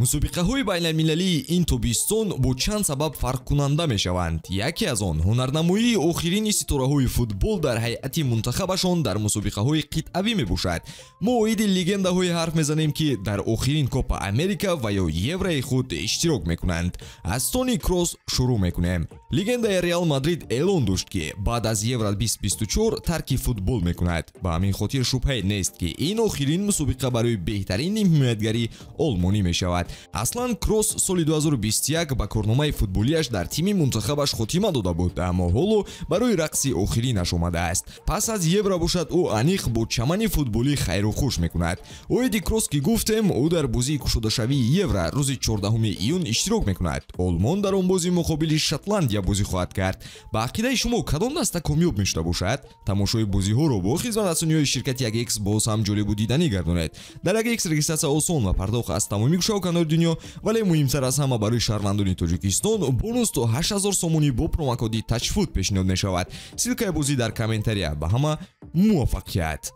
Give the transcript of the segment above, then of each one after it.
мусобиқаҳои байналмилалии ин тобистон бо чанд сабаб фарқкунанда мешаванд. Яке аз он ҳунарнамоии охирини ситораҳои футбол дар ҳайати мунтахабашон дар мусобиқаҳои қитъавӣ мебошад. мо оиди легендаҳое ҳарф мезанем, ки дар охирин КОПА АМЕРИКА ва ё ЕВРОи худ иштирок мекунанд. Аз Тони Кросс шурӯъ мекунем. Легендаи Реал Мадрид эълон дошт, ки баъд аз ЕВРО-2024 тарки футбол мекунад. Ба ҳамин хотир шубҳае нест, ки ин охирин мусобиқа барои беҳтарини ҳимоятгари олмонӣ мешавад. Аслан Кросс соли 2021 ба корномаи футболиаш дар тими мунтахабаш хотима дода буд, аммо ҳоло барои рақси охиринаш омадааст. Пас аз Евро бошад, ӯ аниқ бо чамани футболӣ хайру хуш мекунад. Оиди Кросс ки гуфтем, ӯ дар бозии кушодашавии Евро рӯзи 14 июн иштирок мекунад. Олмон дар он бозӣ муқобили Шотландия бозӣ хоҳад кард. Ба ақидаи шумо кадом даста комёб мешуда бошад? Тамошои бозиҳоро бо хизматрасониҳои ширкати 1x боз ҳам ҷолибу диданӣ гардонед. Дар 1x регистратсия осон ва пардохт аз тамоми гӯшавканори дунё, вале муҳимтар аз ҳама барои шаҳрвандони Тоҷикистон бонус то 8000 сомони бо промокоди TAJFUT пешниҳод мешавад. Силкаи бозӣ дар комментария. Ба ҳама муваффақият.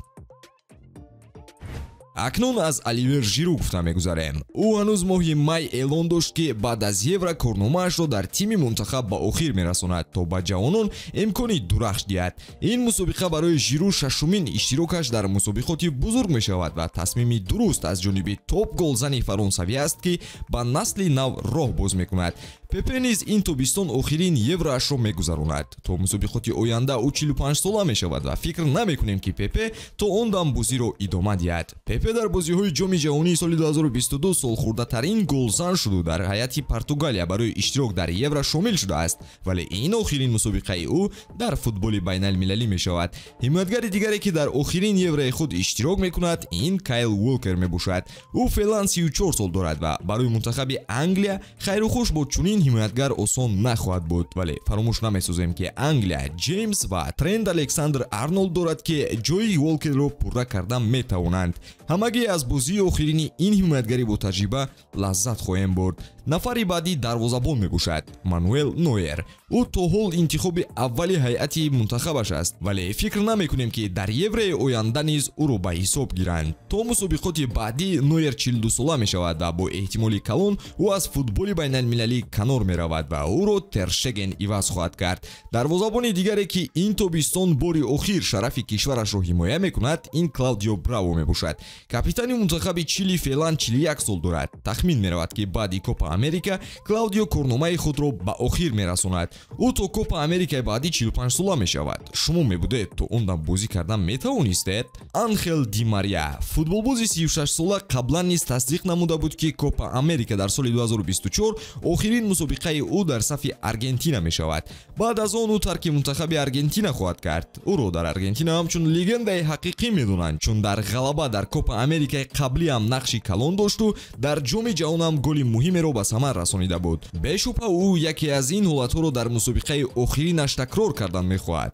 Акнун аз Оливер Жиру гуфта мегузарем. Ӯ ҳанӯз моҳи май эълон дошт, ки баъд аз Евро корномаашро дар тими мунтахаб ба охир мерасонад, то ба ҷавонон имкони дурахш диҳад. Ин мусобиқа барои Жиру шашумин иштирокаш дар мусобиқоти бузург мешавад ва тасмими дуруст аз ҷониби топ голзани фаронсавӣ аст, ки ба насли нав роҳ боз мекунад. Пепе низ ин тобистон охирин Евроашро мегузаронад. То мусобиқоти оянда ӯ 45 сола мешавад ва фикр намекунем, ки Пепе то он дам бозиро идома диҳад. Пепе дар бозиҳои ҷоми ҷаҳонии соли 2022 солхӯрдатарин голзан шуду дар ҳайати Португалия барои иштирок дар Евро шомил шудааст, вале ин охирин мусобиқаи ӯ дар футболи байналмилалӣ мешавад. ҳимоятгари дигаре, ки дар охирин Еврои худ иштирок мекунад, ин Кайл Уолкер мебошад. ӯ феълан 34 сол дорад ва барои мунтахаби Англия хайрухуш бо чунин ҳимоятгар осон нахоҳад буд, вале фаромӯш намесозем, ки Англия Джеймс ва Трент Александр Арнолд дорад, ки ҷои Уолкерро пурра карда метавонанд. ҳамагӣ аз бозии охирини ин ҳимоятгари бо таҷриба лаззат хоҳем бурд. нафари баъди дарвозабон мебошад Мануэл Нойер. ӯ то ҳол интихоби аввали ҳайати мунтахабаш аст, вале фикр намекунем, ки дар Еврои оянда низ ӯро ба ҳисоб гиранд. то мусобиқоти баъдӣ Нойер 42 сола мешавад ва бо эҳтимоли калон ӯ аз футболи байналмилалӣ канор меравад ва ӯро Тершеген иваз хоҳад кард. дарвозабони дигаре, ки ин тобистон бори охир шарафи кишварашро ҳимоя мекунад, ин Клаудио Браво мебошад. капитани мунтахаби Чили феълан 41 сол дорад. тахмин меравад, ки баъди КОПА АМЕРИКА Клаудио корномаи худро ба охир мерасонад. ӯ то КОПА АМЕРИКАи баъдӣ 45 сола мешавад. шумо мебудед то он дам бозӣ карда метавонистед? Анхел Ди Мария футболбози 36 сола қаблан низ тасдиқ намуда буд, ки КОПА АМЕРИКА дар соли 2024 охирин мусобиқаи ӯ дар сафи Аргентина мешавад. баъд аз он ӯ тарки мунтахаби Аргентина хоҳад кард. ӯро дар Аргентина ҳамчун легендаи ҳақиқӣ медонанд, чун дар ғалаба дар КОПА АМЕРИКаи қаблӣ ҳам нақши калон дошту дар ҷоми ҷаҳон ҳам голи муҳимеро ба самар расонида буд. бешубҳа ӯ яке аз ин ҳолатҳоро дар мусобиқаи охиринаш такрор кардан мехоҳад.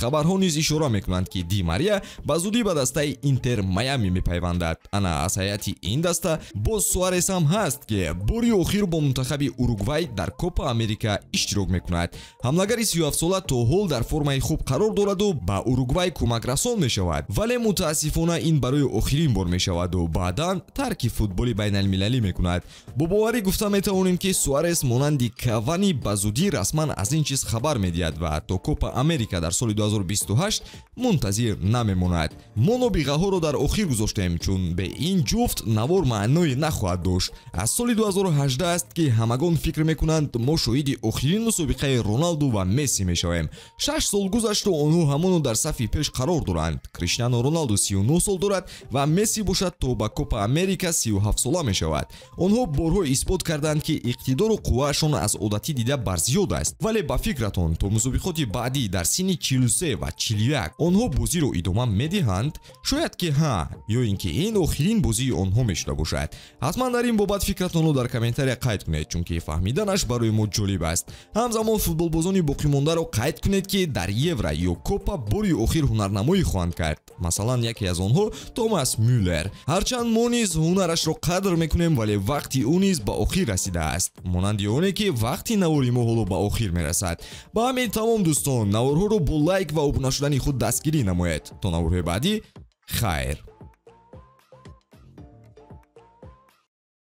хабарҳо низ ишора мекунанд, ки Ди Мария ба зудӣ ба дастаи Интер Майами мепайвандад. ана аз ҳайати ин даста боз Суарес ҳам ҳаст, ки бори охир бо мунтахаби Уругвай дар КОПА АМЕРИКА иштирок мекунад. ҳамлагари 37 сола то ҳол дар формаи хуб қарор дораду ба Уругвай кӯмакрасон мешавад, вале мутаассифона ин барои охирин бор мешаваду баъдан тарки футболи байналмилалӣ мекунад. бо боварӣ гуфта метавонем, ки Суарес монанди Кавани ба зудӣ расман аз ин чиз хабар медиҳад ва то КОПА АМЕРИКА дар соли 2028 мунтазир намемонад. мо нобиғаҳоро дар охир гузоштем, чун бе ин ҷуфт навор маъное нахоҳад дошт. аз соли 2018 аст, ки ҳамагон фикр мекунанд мо шоҳиди охирин мусобиқаи Роналду ва Месси мешавем. 6 сол гузашту онҳо ҳамоно дар сафи пеш қарор доранд. Криштиано Роналду 39 сол дорад ва Месси бошад то ба КОПА АМЕРИКА 37 сола мешавад. онҳо борҳо исбот карданд, ки иқтидору қувваашон аз одатӣ дида барзиёд аст, вале ба фикратон то мусобиқоти баъдӣ дар синни 43 ва 41 онҳо бозиро идома медиҳанд? шояд ки ҳа, ё ин ки ин охирин бозии онҳо мешуда бошад. ҳатман дар ин бобат фикратонро дар комментария қайд кунед, чунки фаҳмиданаш барои мо ҷолиб аст. ҳамзамон футболбозони боқимондаро қайд кунед, ки дар Евро ё КОПА бори охир ҳунарнамоӣ хоҳанд кард. масалан яке аз онҳо Томас Мюллер. ҳарчанд мо низ ҳунарашро қадр мекунем, вале вақти ӯ низ ба охир расидааст. монанди оне, ки вақти навори мо ҳоло ба охир мерасад. ба ҳамин тамом дӯстон, наворҳоро бо лайк ва обуна шудани худ дастгирӣ намоед. то наворҳои баъдӣ хайр.